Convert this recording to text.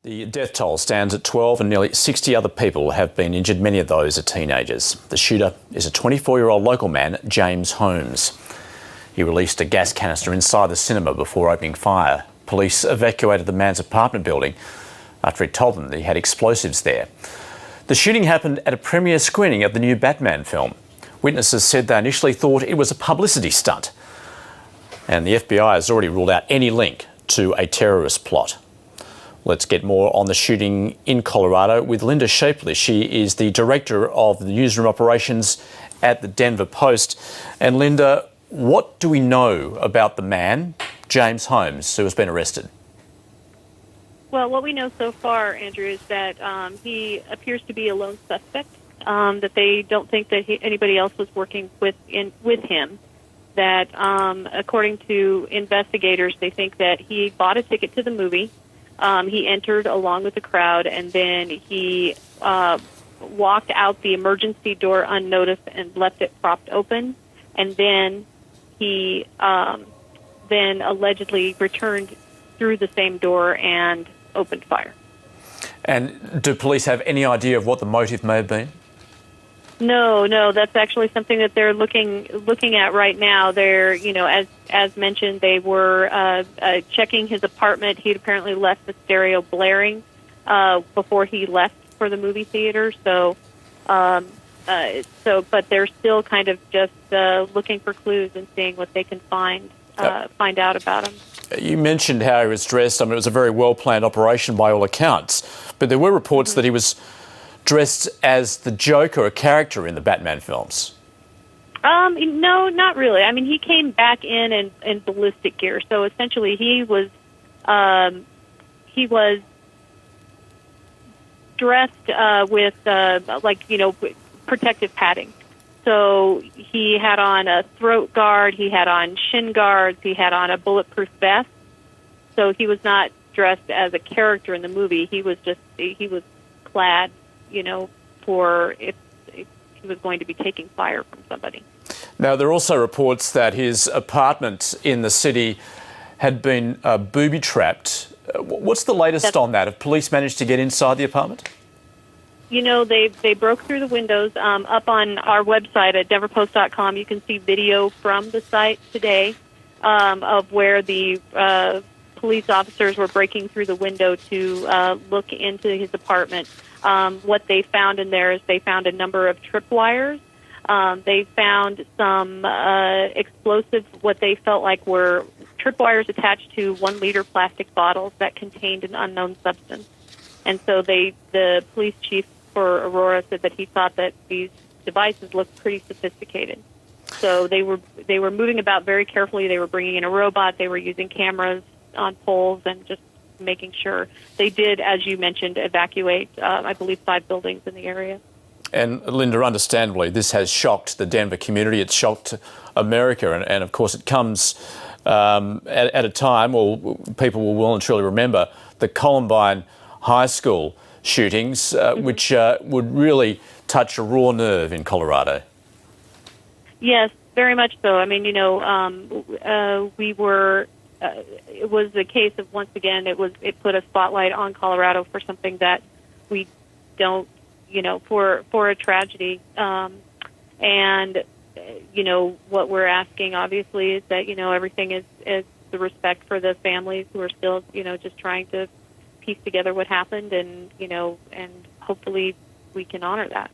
The death toll stands at 12 and nearly 60 other people have been injured, many of those are teenagers. The shooter is a 24-year-old local man, James Holmes. He released a gas canister inside the cinema before opening fire. Police evacuated the man's apartment building after he told them that he had explosives there. The shooting happened at a premiere screening of the new Batman film. Witnesses said they initially thought it was a publicity stunt, and the FBI has already ruled out any link to a terrorist plot. Let's get more on the shooting in Colorado with Linda Shapley. She is the director of the newsroom operations at the Denver Post. And Linda, what do we know about the man, James Holmes, who has been arrested? Well, what we know so far, Andrew, is that he appears to be a lone suspect, that they don't think that anybody else was working with him, that according to investigators, they think that he bought a ticket to the movie. He entered along with the crowd, and then he walked out the emergency door unnoticed and left it propped open. And then he then allegedly returned through the same door and opened fire. And do police have any idea of what the motive may have been? No, that's actually something that they're looking at right now. They're, as mentioned, they were checking his apartment. He'd apparently left the stereo blaring before he left for the movie theater. But they're still kind of just looking for clues and seeing what they can find out about him. You mentioned how he was dressed. I mean, it was a very well-planned operation by all accounts. But there were reports that he was dressed as the Joker, a character in the Batman films. No, not really. I mean, he came back in ballistic gear. So essentially, he was dressed with protective padding. So he had on a throat guard, he had on shin guards, he had on a bulletproof vest. So he was not dressed as a character in the movie. He was clad, for if he was going to be taking fire from somebody. Now, there are also reports that his apartment in the city had been booby-trapped. What's the latest on that? Have police managed to get inside the apartment? They broke through the windows. Up on our website at denverpost.com, you can see video from the site today of where the police officers were breaking through the window to look into his apartment. What they found in there is they found a number of tripwires. They found some explosive, what they felt like were tripwires attached to 1-liter plastic bottles that contained an unknown substance. And so the police chief for Aurora said that he thought that these devices looked pretty sophisticated. So they were moving about very carefully. They were bringing in a robot. They were using cameras on poles and just making sure. They did, as you mentioned, evacuate, I believe, 5 buildings in the area. And Linda, understandably, this has shocked the Denver community. It's shocked America. And of course, it comes at a time, or people will well and truly remember, the Columbine High School shootings, which would really touch a raw nerve in Colorado. Yes, very much so. I mean, we were. It was a case of, once again, it put a spotlight on Colorado for something that we don't, for a tragedy. And what we're asking, obviously, is that everything is the respect for the families who are still just trying to piece together what happened, and and hopefully we can honor that.